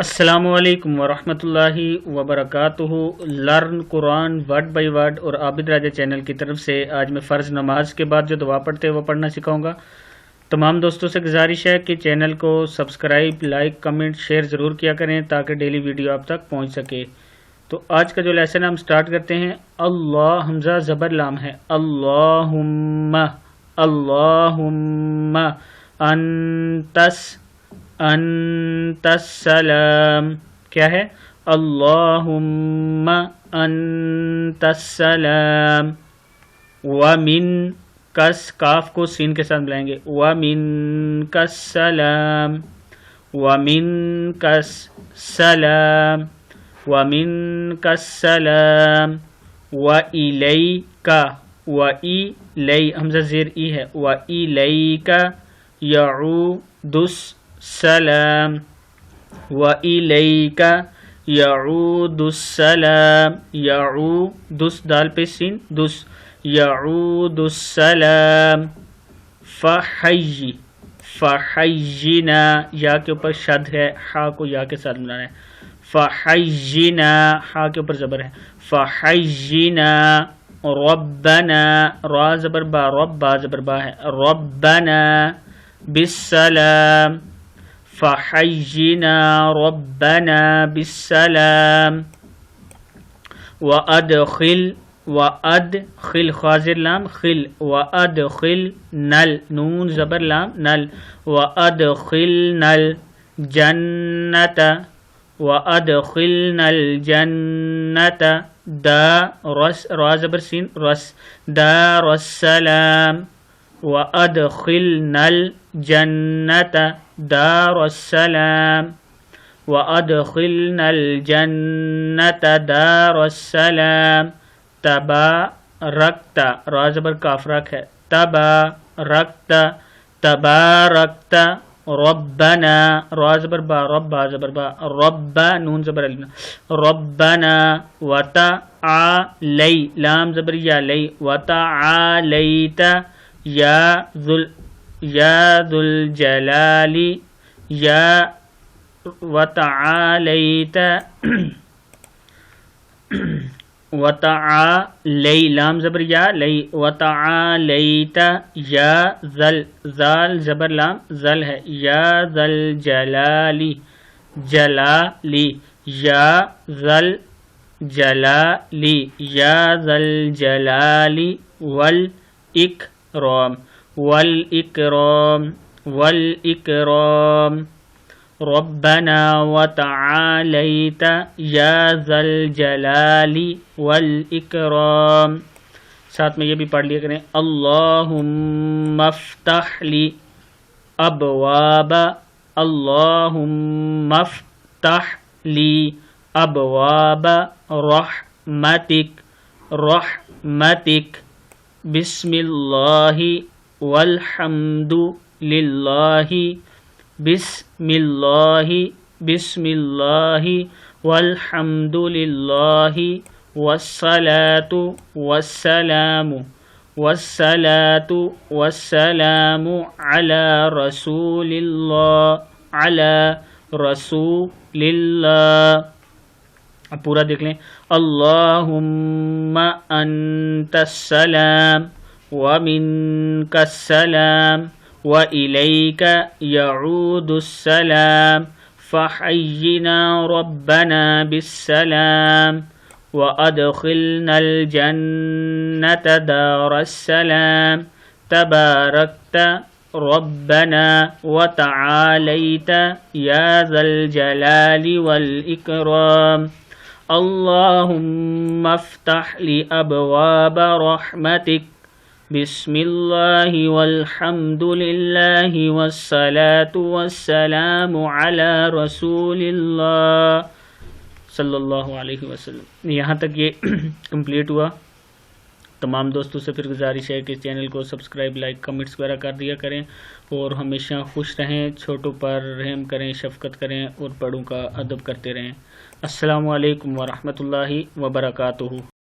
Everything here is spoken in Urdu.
السلام علیکم ورحمۃ اللہ وبرکاتہ۔ Learn Quran word by word اور عابد راجہ چینل کی طرف سے آج میں فرض نماز کے بعد جو دعا پڑھتے ہیں وہ پڑھنا سکھاؤں گا۔ تمام دوستوں سے گزارش ہے کہ چینل کو سبسکرائب، لائک، کمنٹ، شیئر ضرور کیا کریں تاکہ ڈیلی ویڈیو آپ تک پہنچ سکے۔ تو آج کا جو لیسن ہم سٹارٹ کرتے ہیں۔ اللہ حمزہ زبر لام ہے، اللہم اللہم، انت السلام، کیا ہے؟ اللہم انت السلام۔ ومن کس، کاف کو سین کے ساتھ ملائیں گے، ومن کس سلام، ومن کس سلام، ومن کس سلام، وإلیک، وإلی حمزہ زیر ای ہے، وإلیک یعود السلام، وإلیک یعود السلام، یعود دال پہ سین دس، یعود السلام۔ فحی، فحینا، یا کے اوپر شد ہے، ہا کو یا کے ساتھ ملانا ہے، فحینا، ہا کے اوپر زبر ہے، فحینا ربنا، را زبر با، رب با زبر با ہے، ربنا بالسلام، فحینا ربنا بالسلام۔ وادخل، وادخل خاضر لام خل، وادخل نل، نون زبر لام نل، وادخلنا الجنت، وادخلنا الجنت، رس را زبر سین رس، دار السلام، وادخلنا الجنت دار السلام، وادخلنا الجنت دار السلام۔ تبارکت، را زبر کاف راک ہے، تبارکت، تبارکت ربنا، را زبر با، رب با زبر با، رب نون زبر علی، ربنا وتعالی، لام زبر یا لی، وتعالیت یا ذو الجلال، یا وتعالیت وتعالی، لام زبر یا لی، وتعالیت یا ذل، ذال زبر لام ذل ہے، یا ذل جلالی، جلالی، یا ذل جلالی، یا ذل جلالی والاکرام، والاکرام، والاکرام۔ ربنا وتعالیت یا ذا الجلال والاکرام۔ ساتھ میں یہ بھی پڑھ لیا کریں، اللہم افتح لی ابواب، اللہم افتح لی ابواب رحمتک، رحمتک، بسم اللہ والحمد للہ، بسم اللہ، بسم اللہ والحمد للہ، والصلاة والسلام، والصلاة والسلام علی رسول اللہ، علی رسول اللہ۔ اب پورا دیکھ لیں، اللہم انت السلام ومنک السلام وإلیک یعود السلام، فحینا ربنا بالسلام، وادخلنا الجنت دار السلام، تبارکت ربنا وتعالیت یا ذا الجلال والاکرام۔ اللہم افتح لی ابواب رحمتک، بسم اللہ والحمد للہ والصلاة والسلام علی رسول اللہ صلی اللہ علیہ وسلم۔ یہاں تک یہ کمپلیٹ ہوا۔ تمام دوستوں سے پھر گزارش ہے کہ اس چینل کو سبسکرائب، لائک، کمنٹس وغیرہ کر دیا کریں اور ہمیشہ خوش رہیں، چھوٹوں پر رحم کریں، شفقت کریں اور بڑوں کا ادب کرتے رہیں۔ السلام علیکم ورحمۃ اللہ وبرکاتہ۔